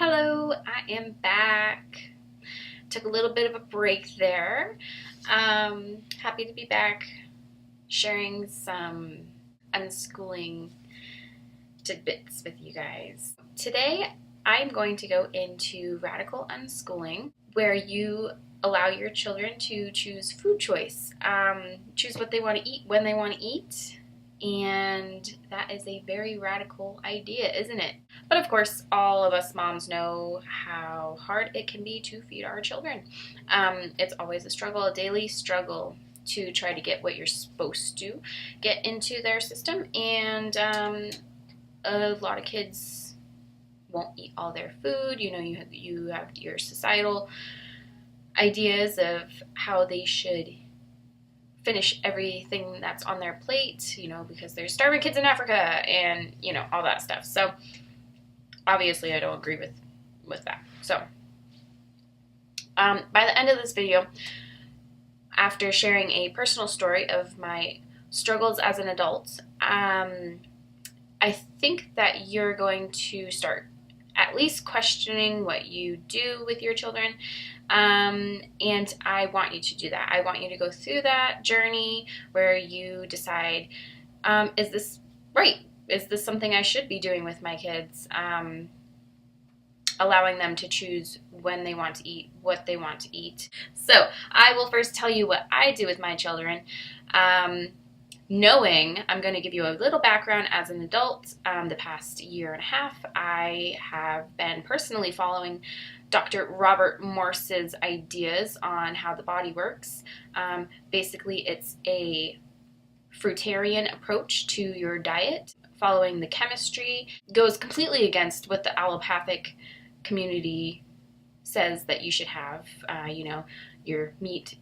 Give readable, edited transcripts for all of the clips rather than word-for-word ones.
Hello, I am back. Took a little bit of a break there. Happy to be back sharing some unschooling tidbits with you guys. Today, I'm going to go into radical unschooling, where you allow your children to choose food choice, choose what they want to eat when they want to eat. And that is a very radical idea, isn't it? But of course, all of us moms know how hard it can be to feed our children. It's always a struggle, a daily struggle to try to get what you're supposed to get into their system. And a lot of kids won't eat all their food. You have your societal ideas of how they should finish everything that's on their plate, because there's starving kids in Africa and, all that stuff. So obviously I don't agree with that. So by the end of this video, after sharing a personal story of my struggles as an adult, I think that you're going to start at least questioning what you do with your children. And I want you to do that. I want you to go through that journey where you decide, is this right? Is this something I should be doing with my kids? Allowing them to choose when they want to eat, what they want to eat. So I will first tell you what I do with my children. Knowing, I'm going to give you a little background as an adult. The past year and a half, I have been personally following Dr. Robert Morse's ideas on how the body works. Basically, it's a fruitarian approach to your diet. Following the chemistry goes completely against what the allopathic community says that you should have. Your meat,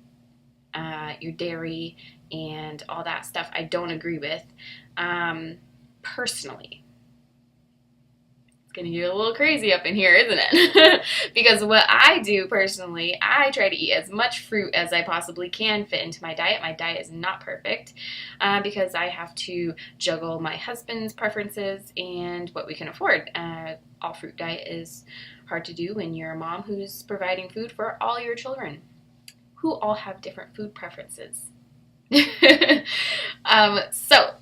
your dairy, and all that stuff I don't agree with, personally. It's going to get a little crazy up in here, isn't it? Because what I do personally, I try to eat as much fruit as I possibly can fit into my diet. My diet is not perfect because I have to juggle my husband's preferences and what we can afford. All fruit diet is hard to do when you're a mom who's providing food for all your children, who all have different food preferences. So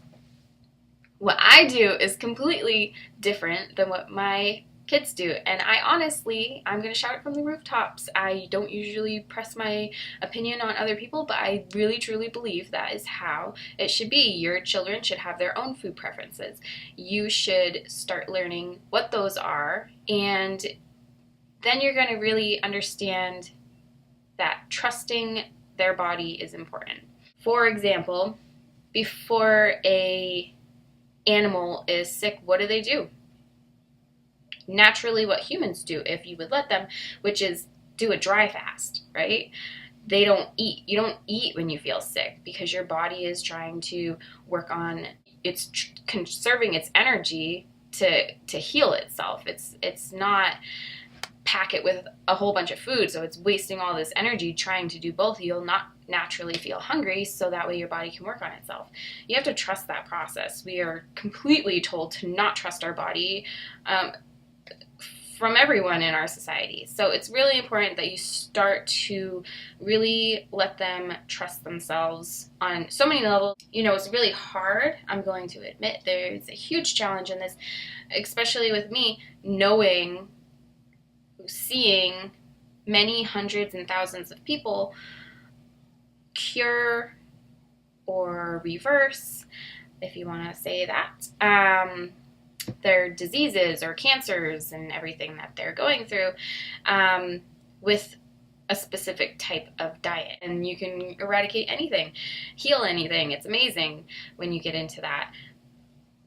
what I do is completely different than what my kids do, and I'm going to shout it from the rooftops. I don't usually press my opinion on other people, but I really truly believe that is how it should be. Your children should have their own food preferences. You should start learning what those are, and then you're going to really understand that trusting their body is important. For example, before a animal is sick, what do? Naturally what humans do, if you would let them, which is do a dry fast, right? They don't eat. You don't eat when you feel sick because your body is trying to work on conserving its energy to heal itself. It's not pack it with a whole bunch of food, so it's wasting all this energy trying to do both. You'll not naturally feel hungry, so that way your body can work on itself. You have to trust that process. We are completely told to not trust our body from everyone in our society. So it's really important that you start to really let them trust themselves on so many levels. It's really hard. I'm going to admit there's a huge challenge in this, especially with me seeing many hundreds and thousands of people cure or reverse, if you want to say that, their diseases or cancers and everything that they're going through with a specific type of diet. And you can eradicate anything, heal anything. It's amazing when you get into that.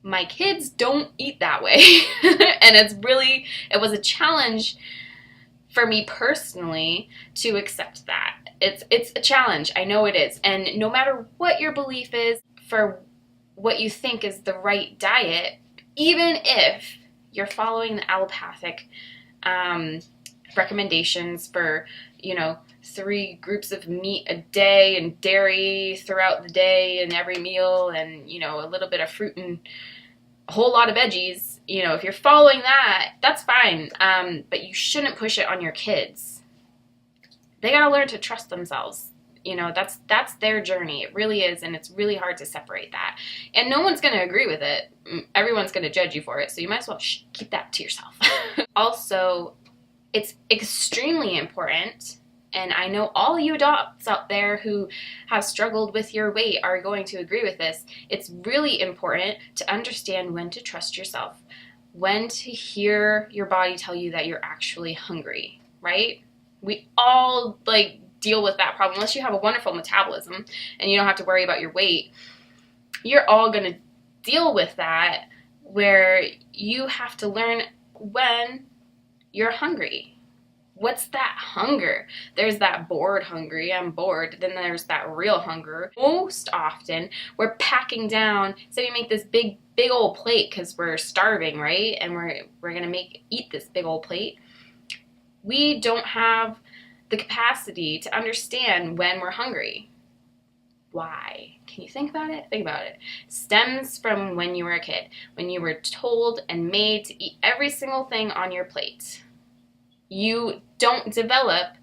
My kids don't eat that way. And it was a challenge for me personally to accept that. It's a challenge. I know it is. And no matter what your belief is for what you think is the right diet, even if you're following the allopathic recommendations for, 3 groups of meat a day and dairy throughout the day and every meal and, a little bit of fruit and a whole lot of veggies, you know, if you're following that, that's fine. But you shouldn't push it on your kids. They gotta learn to trust themselves. You know, that's their journey. It really is, and it's really hard to separate that. And no one's gonna agree with it. Everyone's gonna judge you for it, so you might as well keep that to yourself. Also, it's extremely important, and I know all you adults out there who have struggled with your weight are going to agree with this. It's really important to understand when to trust yourself, when to hear your body tell you that you're actually hungry, right? We all like deal with that problem. Unless you have a wonderful metabolism and you don't have to worry about your weight, you're all going to deal with that, where you have to learn when you're hungry. What's that hunger? There's that bored hungry, I'm bored. Then there's that real hunger. Most often, we're packing down, so we make this big old plate because we're starving, right? And we're gonna eat this big old plate. We don't have the capacity to understand when we're hungry. Why? Can you think about it? Think about it. Stems from when you were a kid, when you were told and made to eat every single thing on your plate. You don't develop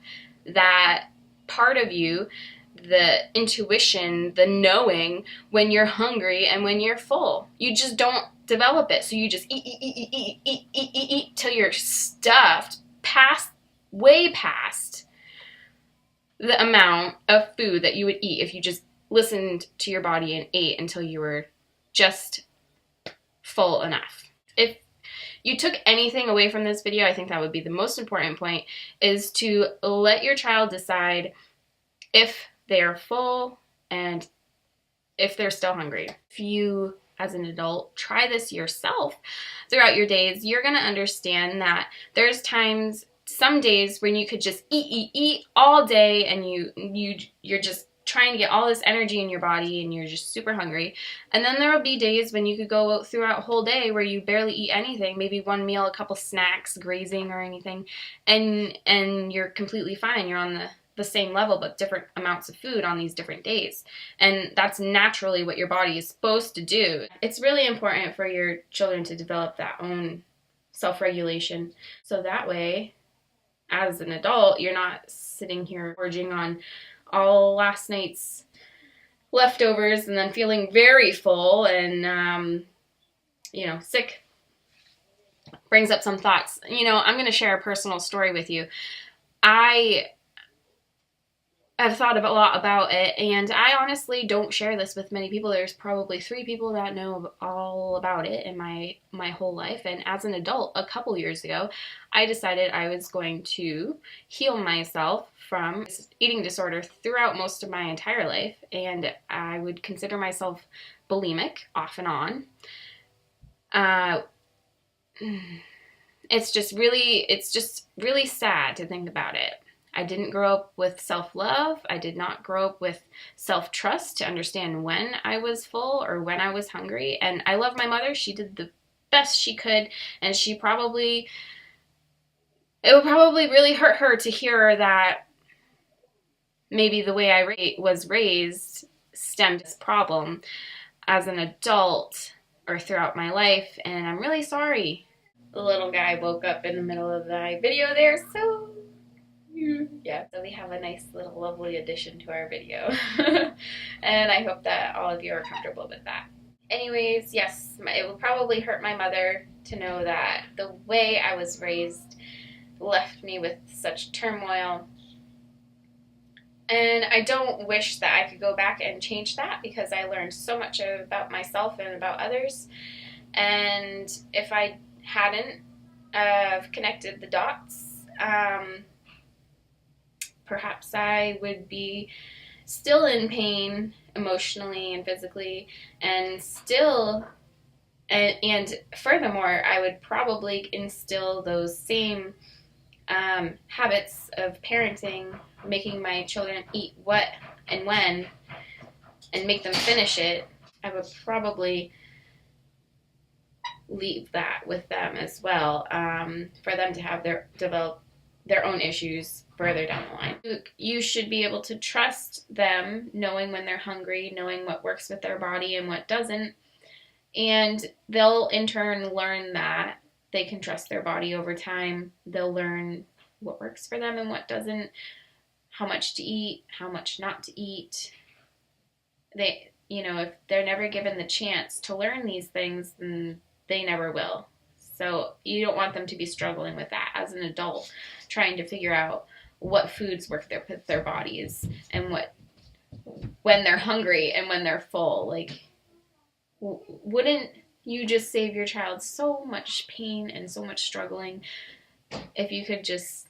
that part of you, the intuition, the knowing when you're hungry and when you're full. You just don't develop it. So you just eat till you're stuffed way past the amount of food that you would eat if you just listened to your body and ate until you were just full enough. If you took anything away from this video, I think that would be the most important point, is to let your child decide if they are full and if they're still hungry. If you, as an adult, try this yourself throughout your days, you're going to understand that there's times, some days, when you could just eat all day, and you're just trying to get all this energy in your body and you're just super hungry. And then there will be days when you could go throughout a whole day where you barely eat anything, maybe one meal, a couple snacks, grazing or anything, and you're completely fine. You're on the same level but different amounts of food on these different days. And that's naturally what your body is supposed to do. It's really important for your children to develop that own self-regulation, so that way, as an adult, you're not sitting here gorging on all last night's leftovers and then feeling very full and, sick. Brings up some thoughts. I'm going to share a personal story with you. I've thought a lot about it, and I honestly don't share this with many people. There's probably 3 people that know all about it in my whole life. And as an adult, a couple years ago, I decided I was going to heal myself from this eating disorder throughout most of my entire life, and I would consider myself bulimic off and on. It's just really sad to think about it. I didn't grow up with self-love. I did not grow up with self-trust to understand when I was full or when I was hungry. And I love my mother. She did the best she could, and it would probably really hurt her to hear that maybe the way I was raised stemmed this problem as an adult or throughout my life, and I'm really sorry. The little guy woke up in the middle of the video there, so yeah, so we have a nice little lovely addition to our video. And I hope that all of you are comfortable with that. Anyways, yes, it will probably hurt my mother to know that the way I was raised left me with such turmoil. And I don't wish that I could go back and change that, because I learned so much about myself and about others. And if I hadn't connected the dots, perhaps I would be still in pain emotionally and physically, and furthermore, I would probably instill those same habits of parenting, making my children eat what and when, and make them finish it. I would probably leave that with them as well, for them to develop their own issues further down the line. You should be able to trust them, knowing when they're hungry, knowing what works with their body and what doesn't, And they'll in turn learn that they can trust their body over time. They'll learn what works for them and what doesn't, how much to eat, how much not to eat. They, if they're never given the chance to learn these things, then they never will. So you don't want them to be struggling with that as an adult, trying to figure out what foods work with their bodies and when they're hungry and when they're full. Like, wouldn't you just save your child so much pain and so much struggling if you could just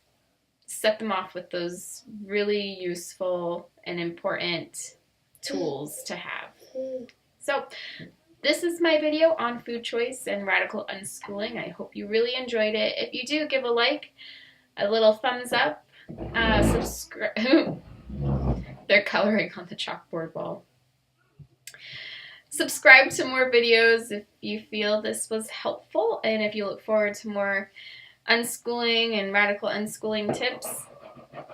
set them off with those really useful and important tools to have? So this is my video on food choice and radical unschooling. I hope you really enjoyed it. If you do, give a like, a little thumbs up, subscribe. They're coloring on the chalkboard wall. Subscribe to more videos if you feel this was helpful, and if you look forward to more unschooling and radical unschooling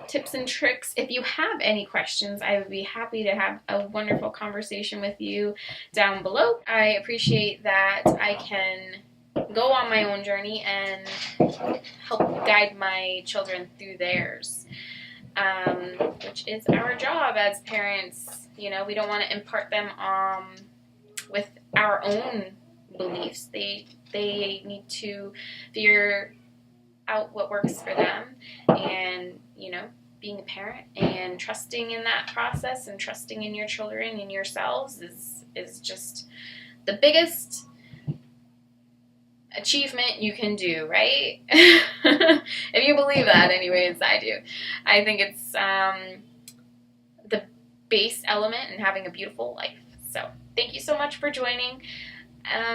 tips and tricks. If you have any questions, I would be happy to have a wonderful conversation with you down below. I appreciate that I can go on my own journey and help guide my children through theirs, which is our job as parents. We don't want to impart them with our own beliefs. They need to figure out what works for them, and being a parent and trusting in that process and trusting in your children and yourselves is just the biggest achievement you can do, right? If you believe that, anyways, I do. I think it's the base element in having a beautiful life. So thank you so much for joining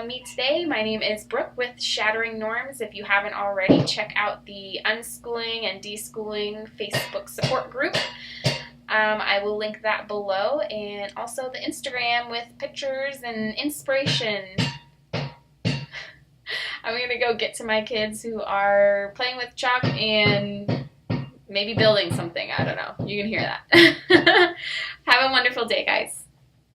me today. My name is Brooke with Shattering Norms. If you haven't already, check out the Unschooling and Deschooling Facebook support group. I will link that below, and also the Instagram with pictures and inspiration. I'm going to go get to my kids who are playing with chalk and maybe building something. I don't know. You can hear that. Have a wonderful day, guys.